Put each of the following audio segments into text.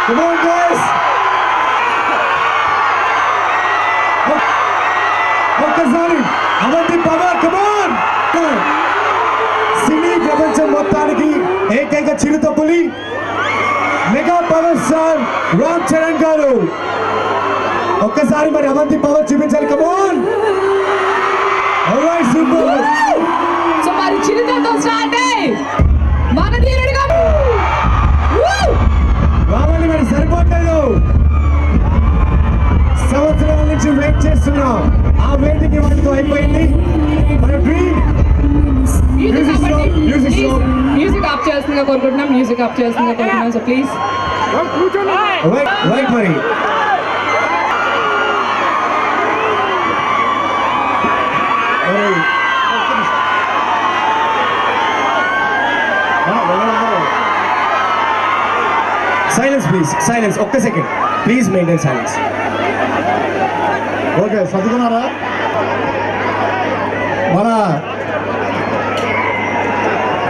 Come on, guys. ఒక్కసారి Avanthi power, come on. సినీ ప్రపంచం మొత్తానికి ఏకైక చిరుతపులి mega power star Ram Charan గారు. ఒక్కసారి మరి అవంతి పవర్ చూపించాలి. come on. alright, super. So మరి చిరుతతో స్టార్ట్ అయ్యి మన తీరుడుగా రావాలి. మరి సరిపోవట్లేదు, సంవత్సరాల నుంచి వెయిట్ చేస్తున్నాం. ఆ వేటికి మనతో అయిపోయింది. మన డ్రీమ్ మ్యూజిక్ ఆఫ్ చేస్తుందిగా కోరుకుంటున్నాం. మ్యూజిక్ ఆఫ్ చేస్తుందిగా కోరుకుంటున్నాం. So please right. మరి సైలెన్స్ ప్లీజ్, సైలెన్స్. ఒక్క second please, maintain silence. Okay, చదువుకున్నారా?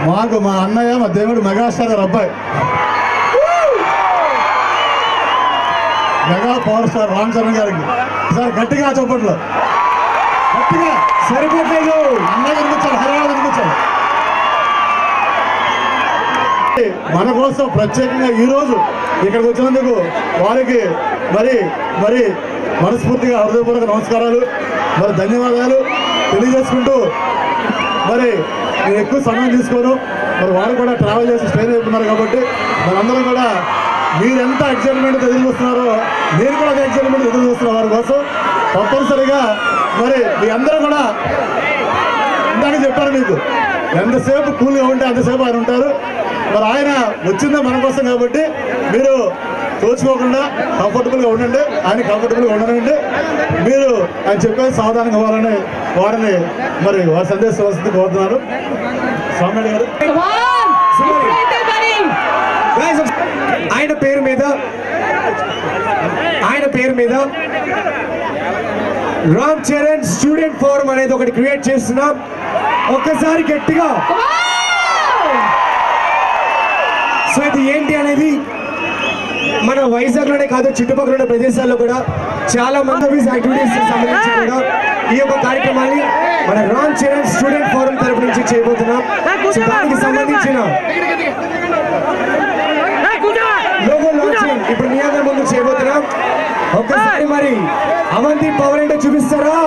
మాకు మా అన్నయ్య, మా దేవుడు మెగాస్టార్ గారు అబ్బాయి, mega power star Ram Charan గారికి సార్ గట్టిగా చప్పట్లు, గట్టిగా. సరిపోట్లేదు. అన్నయ్య కనిపించాడు, హరియాణ కనిపించాడు. మన కోసం ప్రత్యేకంగా ఈరోజు ఇక్కడికి వచ్చినందుకు వారికి మరి మనస్ఫూర్తిగా హృదయపూర్వక నమస్కారాలు, మరి ధన్యవాదాలు తెలియజేసుకుంటూ, మరి నేను ఎక్కువ సమయం తీసుకోను. మరి వారు కూడా ట్రావెల్ చేసి స్టేజ్ అయిపోతున్నారు కాబట్టి మనందరం కూడా మీరు ఎంత ఎక్సైట్మెంట్ ఎదురు చూస్తున్నారో నేను కూడా అదే ఎక్సైట్మెంట్ ఎదురు చూస్తున్నాను వారి కోసం. తప్పనిసరిగా మరి మీ అందరూ కూడా ఇందాక చెప్పారు, మీకు ఎంతసేపు కూల్గా ఉంటే అంతసేపు ఆయన ఉంటారు. మరి ఆయన వచ్చిందే మన కోసం కాబట్టి మీరు తోచుకోకుండా కంఫర్టబుల్గా ఉండండి, ఆయన కంఫర్టబుల్గా ఉండనండి. మీరు ఆయన చెప్పేది సావధానంగా ఇవ్వాలని వారిని మరి వారి సందేశం వస్తుంది కోరుతున్నారు. స్వామి గారు ఆయన పేరు మీద రామ్ చరణ్ స్టూడెంట్ ఫోరం అనేది ఒకటి క్రియేట్ చేస్తున్నాం. ఒక్కసారి గట్టిగా. సో ఇది ఏంటి అనేది మన వైజాగ్లోనే కాదు, చుట్టుపక్కల ఉన్న ప్రదేశాల్లో కూడా చాలా మంది యాక్టివిటీస్ సంబంధించి కూడా ఈ యొక్క కార్యక్రమాన్ని మన రామ్ చరణ్ స్టూడెంట్ ఫోరం తరపు నుంచి చేయబోతున్నాం. సో దానికి సంబంధించిన లోగో లాంచింగ్ ఇప్పుడు మీ అందరి ముందు చేయబోతున్నాం. ఒక్కసారి మరి అవంతి పవర్ ఏంటో చూపిస్తారా?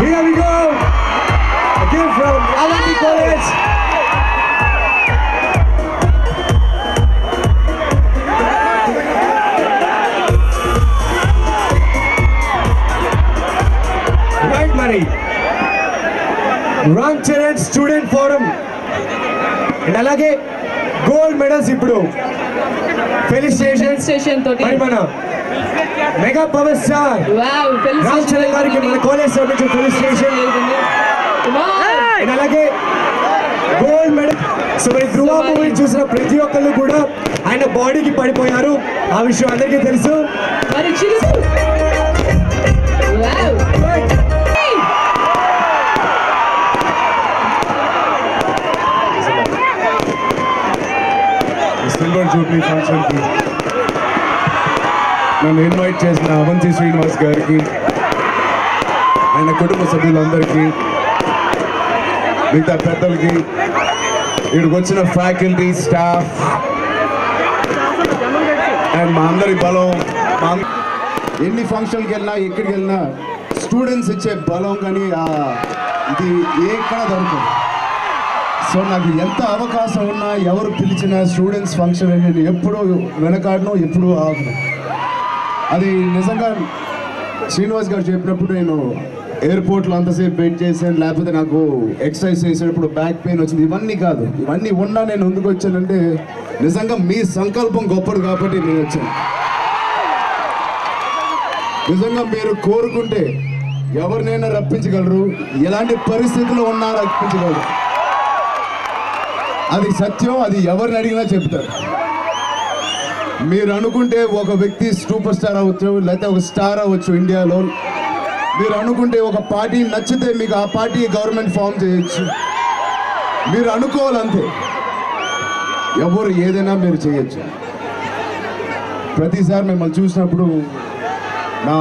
Here we go. Again from Avanti College. Right, Mari. Ram Charan Student Forum. And అలాగే గోల్డ్ మెడల్స్ ఇప్పుడు ఫెలిసిటేషన్ తోటి మరి మన mega power star Ram Charan గారికి మన కాలేజ్ తరఫు నుంచి ఫెలిసిటేషన్. అలాగే గోల్డ్ మెడల్. సో మరి ధ్రువ మూవీ చూసిన ప్రతి ఒక్కళ్ళు కూడా ఆయన బాడీకి పడిపోయారు, ఆ విషయం అందరికీ తెలుసు. సిల్వర్ జూబ్లీ ఫంక్షన్కి నన్ను ఇన్వైట్ చేసిన అవంతి శ్రీనివాస్ గారికి, ఆయన కుటుంబ సభ్యులందరికీ, మిగతా పెద్దలకి, ఇక్కడికి వచ్చిన ఫ్యాకల్టీ, స్టాఫ్ అండ్ మా అందరి బలం. ఎన్ని ఫంక్షన్కి వెళ్ళినా ఎక్కడికి వెళ్ళినా స్టూడెంట్స్ ఇచ్చే బలం కానీ ఇది ఎక్కడ దొరకదు. సో నాకు ఎంత అవకాశం ఉన్నా, ఎవరు పిలిచిన స్టూడెంట్స్ ఫంక్షన్ నేను ఎప్పుడూ వెనకాడను, ఎప్పుడూ ఆగను. అది నిజంగా శ్రీనివాస్ గారు చెప్పినప్పుడు నేను ఎయిర్పోర్ట్లో అంతసేపు వెయిట్ చేశాను, లేకపోతే నాకు ఎక్సర్సైజ్ చేసేటప్పుడు బ్యాక్ పెయిన్ వచ్చింది. ఇవన్నీ కాదు, ఇవన్నీ ఉన్నా నేను ఎందుకు వచ్చానంటే నిజంగా మీ సంకల్పం గొప్పది కాబట్టి నేను వచ్చాను. నిజంగా మీరు కోరుకుంటే ఎవరినైనా రప్పించగలరు, ఎలాంటి పరిస్థితుల్లో ఉన్నా రప్పించగలరు. అది సత్యం, అది ఎవరిని అడిగినా చెప్తారు. మీరు అనుకుంటే ఒక వ్యక్తి సూపర్ స్టార్ అవ్వచ్చు, లేకపోతే ఒక స్టార్ అవ్వచ్చు ఇండియాలో. మీరు అనుకుంటే ఒక పార్టీ నచ్చితే మీకు ఆ పార్టీ గవర్నమెంట్ ఫామ్ చేయొచ్చు. మీరు అనుకోవాలంతే. ఎవరు ఏదైనా మీరు చేయొచ్చు. ప్రతిసారి మిమ్మల్ని చూసినప్పుడు నా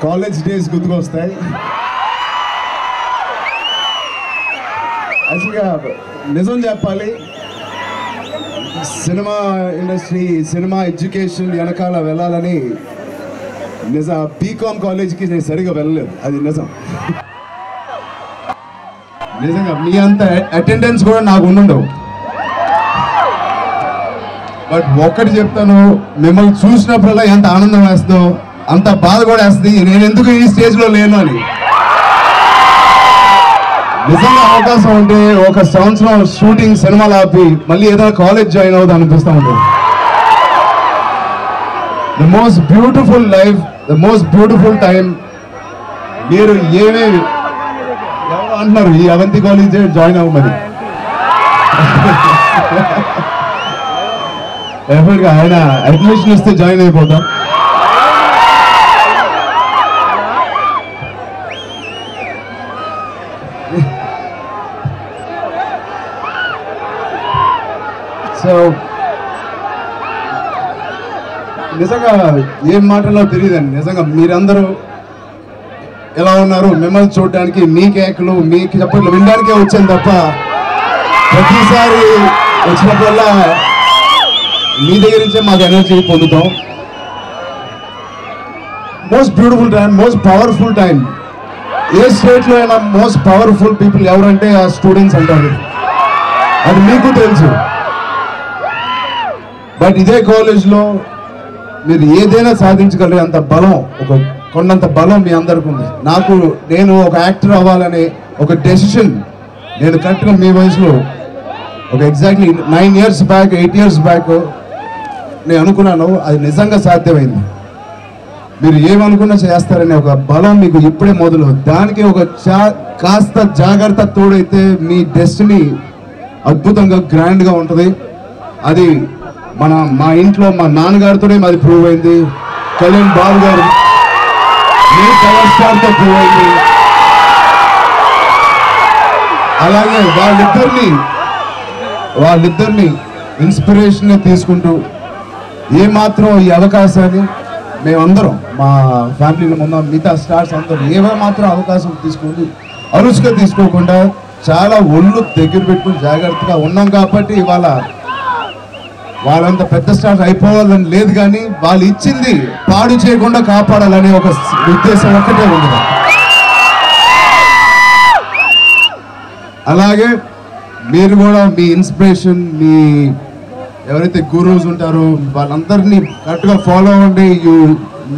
కాలేజ్ డేస్ గుర్తుకొస్తాయి. యాక్చువల్గా నిజం చెప్పాలి, సినిమా ఇండస్ట్రీ, సినిమా ఎడ్యుకేషన్ వెనకాల వెళ్ళాలని బీకామ్ కాలేజ్కి నేను సరిగా వెళ్ళలేదు. అది నిజం. నిజంగా మీ అంత అటెండెన్స్ కూడా నాకు ఉండవు. బట్ ఒక్కటి చెప్తాను, మిమ్మల్ని చూసినప్పుడల్లా ఎంత ఆనందం వేస్తుందో అంత బాధ కూడా వేస్తుంది. నేను ఎందుకు ఈ స్టేజ్లో లేను అని. నిజంగా అవకాశం ఉంటే ఒక సంవత్సరం షూటింగ్ సినిమాలు ఆపి మళ్ళీ ఏదైనా కాలేజ్ జాయిన్ అవుతా అనిపిస్తూ ఉంటుంది. The most beautiful life, the most beautiful time. మీరు ఏమేమి ఎవరు అంటున్నారు ఈ అవంతి కాలేజ్ జాయిన్ అవ్వమని. డెఫినెట్గా ఆయన అడ్మిషన్ ఇస్తే జాయిన్ అయిపోతాం. సో నిజంగా ఏం మాటలో తెలియదండి. నిజంగా మీరందరూ ఎలా ఉన్నారు, మిమ్మల్ని చూడడానికి మీ కేకలు, మీ చెప్పట్లు వినడానికే వచ్చాను తప్ప ప్రతిసారి వచ్చినప్పుడల్లా మీ దగ్గర నుంచే మాకు ఎనర్జీ పొందుతాం. Most beautiful time, most powerful time. ఏ స్టేట్లో అయినా మోస్ట్ పవర్ఫుల్ పీపుల్ ఎవరంటే ఆ స్టూడెంట్స్ అంటారు. అది మీకు తెలుసు. బట్ ఇదే కాలేజ్లో మీరు ఏదైనా సాధించగలిగే అంత బలం, ఒక కొండంత బలం మీ అందరికి ఉంది. నేను ఒక యాక్టర్ అవ్వాలనే ఒక డెసిషన్ నేను కరెక్ట్గా మీ వయసులో ఒక exactly 9 years back, 8 years back నేను అనుకున్నాను. అది నిజంగా సాధ్యమైంది. మీరు ఏమనుకున్నా చేస్తారనే ఒక బలం మీకు ఇప్పుడే మొదలు. దానికి ఒక కాస్త జాగ్రత్త తోడైతే మీ డెస్టినీ అద్భుతంగా గ్రాండ్గా ఉంటుంది. అది మా ఇంట్లో మా నాన్నగారితోనే మాది ప్రూవ్ అయింది. కళ్యాణ్ బాబు గారు మీ పవర్ స్టార్తో ప్రూవ్ అయింది. అలాగే వాళ్ళిద్దరిని ఇన్స్పిరేషన్ తీసుకుంటూ ఏమాత్రం ఈ అవకాశాన్ని మేమందరం మా ఫ్యామిలీలో ఉన్న మిగతా స్టార్స్ అందరూ ఏమాత్రం అవకాశం తీసుకుంటూ అరుసుగా తీసుకోకుండా చాలా ఒళ్ళు దగ్గర పెట్టుకుని జాగ్రత్తగా ఉన్నాం. కాబట్టి ఇవాళ వాళ్ళంత పెద్ద స్టార్స్ అయిపోవాలని లేదు, కానీ వాళ్ళు ఇచ్చింది పాడు చేయకుండా కాపాడాలనే ఒక ఉద్దేశం ఒక్కటే ఉంది. అలాగే మీరు కూడా మీ ఇన్స్పిరేషన్, మీ ఎవరైతే గురూస్ ఉంటారో వాళ్ళందరినీ కరెక్ట్గా ఫాలో అవ్వండి. యూ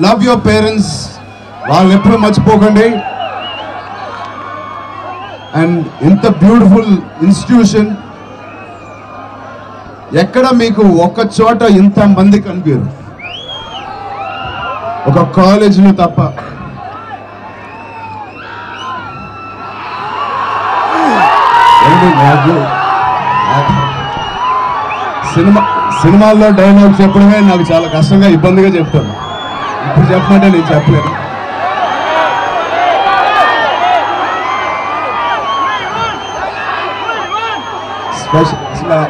లవ్ యువర్ పేరెంట్స్, వాళ్ళు ఎప్పుడూ మర్చిపోకండి. అండ్ ఇంత బ్యూటిఫుల్ ఇన్స్టిట్యూషన్ ఎక్కడ మీకు ఒక్క చోట ఇంత మంది కనిపించరు, ఒక కాలేజీలో తప్ప. సినిమాల్లో డైలాగ్ చెప్పడమే నాకు చాలా కష్టంగా, ఇబ్బందిగా చెప్తాను. ఇప్పుడు చెప్పమంటే నేను చెప్పలేను.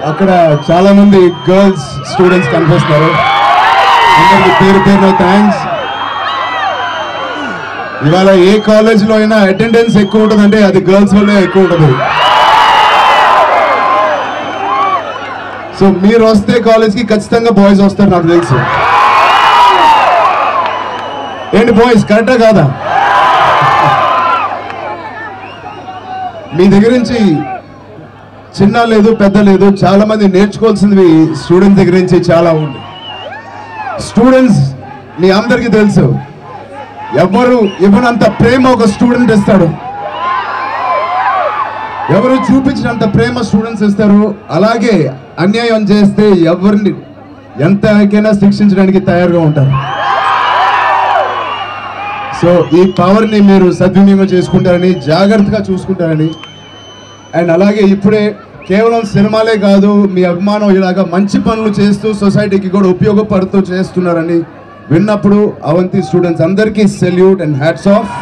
అక్కడ చాలా మంది గర్ల్స్ స్టూడెంట్స్ కనిపిస్తున్నారు. అందరికి పేరు పేరున థ్యాంక్స్. ఇవాళ ఏ కాలేజీలో అయినా అటెండెన్స్ ఎక్కువ ఉంటుందంటే అది గర్ల్స్ వల్లే ఎక్కువ ఉంటుంది. సో మీరు వస్తే కాలేజ్కి ఖచ్చితంగా బాయ్స్ వస్తారు, నాకు తెలుసు. ఏంటి బాయ్స్, కరెక్టా కాదా? మీ దగ్గర నుంచి చిన్న లేదు పెద్ద లేదు, చాలా మంది నేర్చుకోవాల్సింది స్టూడెంట్స్ దగ్గర నుంచి చాలా ఉంది. స్టూడెంట్స్ మీ అందరికీ తెలుసు, ఎవరు ఇవ్వనంత ప్రేమ ఒక స్టూడెంట్ ఇస్తాడు. ఎవరు చూపించినంత ప్రేమ స్టూడెంట్స్ ఇస్తారు. అలాగే అన్యాయం చేస్తే ఎవరిని ఎంతకైనా శిక్షించడానికి తయారుగా ఉంటారు. సో ఈ పవర్ని మీరు సద్వినియోగం చేసుకుంటారని, జాగ్రత్తగా చూసుకుంటారని. అండ్ అలాగే ఇప్పుడే కేవలం సినిమాలే కాదు, మీ అభిమానం ఇలాగా మంచి పనులు చేస్తూ సొసైటీకి కూడా ఉపయోగపడుతూ చేస్తున్నారని విన్నప్పుడు అవంతి స్టూడెంట్స్ అందరికీ సెల్యూట్ అండ్ హ్యాట్స్ ఆఫ్.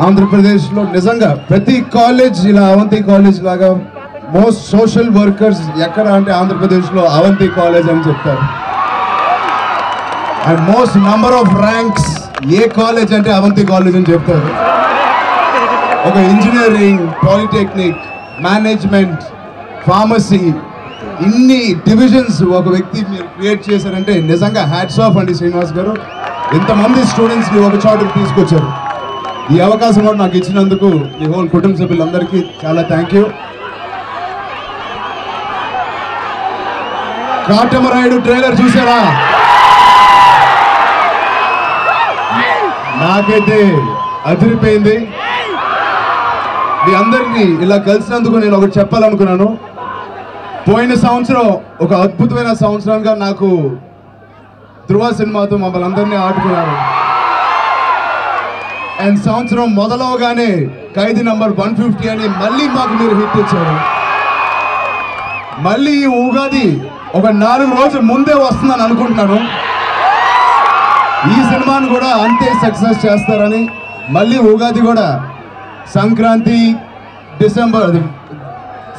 ఆంధ్రప్రదేశ్లో నిజంగా ప్రతి కాలేజ్ ఇలా అవంతి కాలేజ్ లాగా మోస్ట్ సోషల్ వర్కర్స్ ఎక్కడ అంటే ఆంధ్రప్రదేశ్లో అవంతి కాలేజ్ అని చెప్తారు. And most number off ranks A college అంటే అవంతి కాలేజ్ అని చెప్తారు. ఒక ఇంజనీరింగ్, పాలిటెక్నిక్, మేనేజ్మెంట్, ఫార్మసీ, ఇన్ని డివిజన్స్ ఒక వ్యక్తి మీరు క్రియేట్ చేశారంటే నిజంగా హ్యాట్స్ ఆఫ్ అండి శ్రీనివాస్ గారు. ఇంతమంది స్టూడెంట్స్ని ఒక చోటుకి తీసుకొచ్చారు. ఈ అవకాశం కూడా నాకు ఇచ్చినందుకు మీ హోల్ కుటుంబ సభ్యులందరికీ చాలా థ్యాంక్ యూ. కాటమరాయుడు ట్రైలర్ చూసారా? నాకైతే అదిరిపోయింది. మీ అందరినీ ఇలా కలిసినందుకు నేను ఒకటి చెప్పాలనుకున్నాను. పోయిన సంవత్సరం ఒక అద్భుతమైన సంవత్సరంగా నాకు ధృవ సినిమాతో మమ్మల్ని అందరినీ ఆడుకున్నారు. అండ్ సంవత్సరం మొదలవగానే ఖైదీ నంబర్ 150 అని మళ్ళీ మాకు మీరు హిట్ ఇచ్చారు. మళ్ళీ ఈ ఉగాది ఒక 4 రోజుల ముందే వస్తుందని అనుకుంటున్నాను. ఈ సినిమాను కూడా అంతే సక్సెస్ చేస్తారని, మళ్ళీ ఉగాది కూడా సంక్రాంతి, డిసెంబర్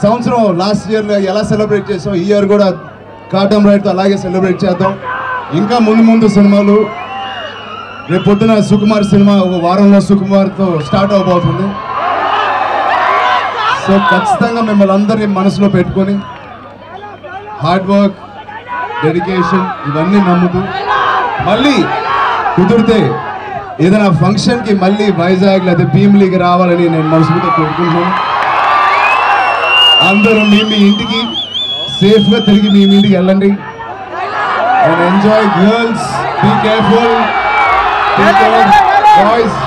సంవత్సరం లాస్ట్ ఇయర్లో ఎలా సెలబ్రేట్ చేసాం, ఈ ఇయర్ కూడా కాటమరాయుడుతో అలాగే సెలబ్రేట్ చేద్దాం. ఇంకా ముందు సినిమాలు, రేపు పొద్దున సుకుమార్ సినిమా ఒక వారంలో సుకుమార్తో స్టార్ట్ అవబోతుంది. సో ఖచ్చితంగా మిమ్మల్ని అందరినీ మనసులో పెట్టుకొని హార్డ్ వర్క్, డెడికేషన్ ఇవన్నీ నమ్ముతూ మళ్ళీ కుదిరితే ఏదైనా ఫంక్షన్కి మళ్ళీ వైజాగ్ లేదా భీమిలీకి రావాలని నేను మనసుతో కోరుకుంటున్నాను. అందరూ మీ ఇంటికి సేఫ్గా తిరిగి మీ ఇంటికి వెళ్ళండి. And enjoy. Girls be careful. Boys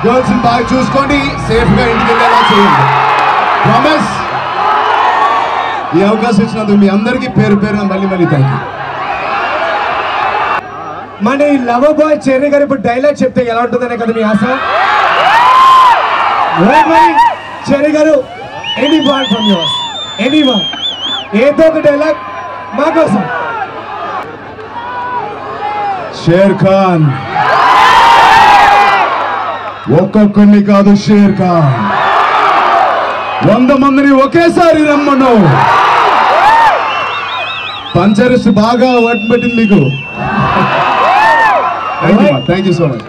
girls బాగా చూసుకోండి, సేఫ్గా ఇంటికి వెళ్ళేలా చేయండి. ప్రామిస్. ఈ అవకాశం ఇచ్చినందుకు మీ అందరికీ పేరు పేరున మళ్ళీ థ్యాంక్ యూ. మన ఈ లవ్ బాయ్ చెర్రీ గారు ఇప్పుడు డైలాగ్ చెప్తే ఎలా ఉంటుందనే కదా మీ ఆశ. చెర్రీ గారు, any one from yours, any one, ఏదో ఒక డైలాగ్ మా కోసం. షేర్ ఖాన్ ఒక్కొక్కరిని కాదు, షేర్ ఖాన్ 100 మందిని ఒకేసారి రమ్మను. పంచరిస్ట్ బాగా వడ్బెట్టింది మీకు. Thank you so much.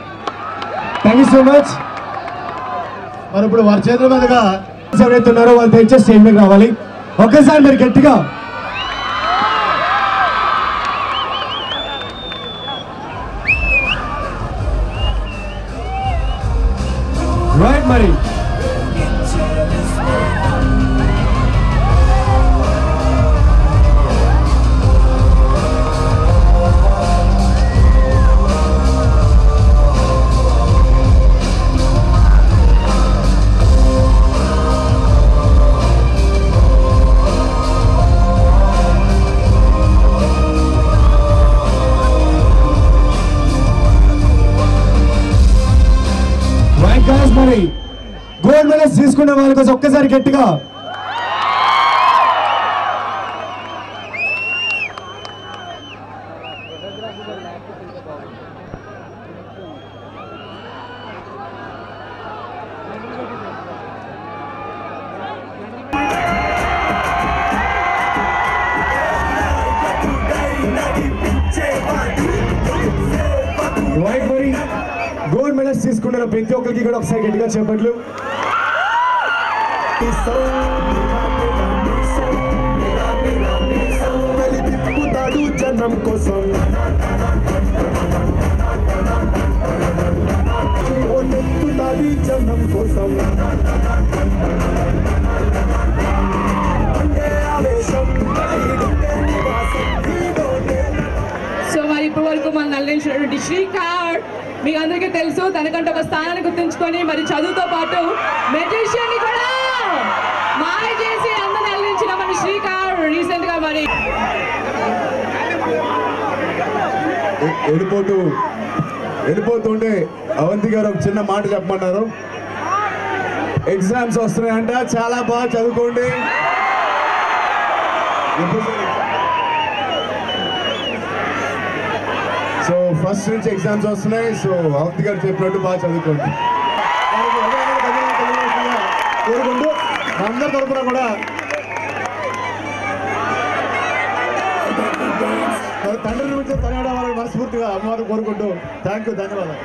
Thank you so much. మరి ఇప్పుడు వారి చేతుల మీదుగా ఎవరైతే ఉన్నారో వాళ్ళు తెచ్చే స్టేజ్ మీద రావాలి. ఒక్కసారి మీరు గట్టిగా రైట్. మరి మరి గోల్డ్ మెడల్స్ తీసుకునే వాళ్ళ కోసం ఒక్కసారి గట్టిగా. మరి గోల్డ్ మెడల్స్ తీసుకుంటున్న ప్రతి ఒక్కరికి కూడా ఒకసారి గట్టిగా చెప్పట్లు. జనం కోసం జనం కోసం సో మరి ఇప్పటి వరకు మనం నల్లించినటువంటి శ్రీకాంత్ మీకు అందరికీ తెలుసు, తనకంటే ఒక స్థానాన్ని గుర్తుంచుకొని మరి చదువుతో పాటు మెజిషియన్ ని కూడా మాయ చేసి అందరిని అల్లించిన మన శ్రీకాంత్ రీసెంట్ గా మరి వెళ్ళిపోతుంటే అవంతి గారు ఒక చిన్న మాట చెప్పమన్నారు. ఎగ్జామ్స్ వస్తున్నాయంట, చాలా బాగా చదువుకోండి. సో ఫస్ట్ నుంచి ఎగ్జామ్స్ వస్తున్నాయి. సో అవంతి గారు చెప్పినట్టు బాగా చదువుకోండి. అందరి తరఫున కూడా తండ్రి నుంచి తనవాళ్ళని మనస్ఫూర్తిగా అమ్మవారిని కోరుకుంటూ థ్యాంక్ యూ, ధన్యవాదాలు.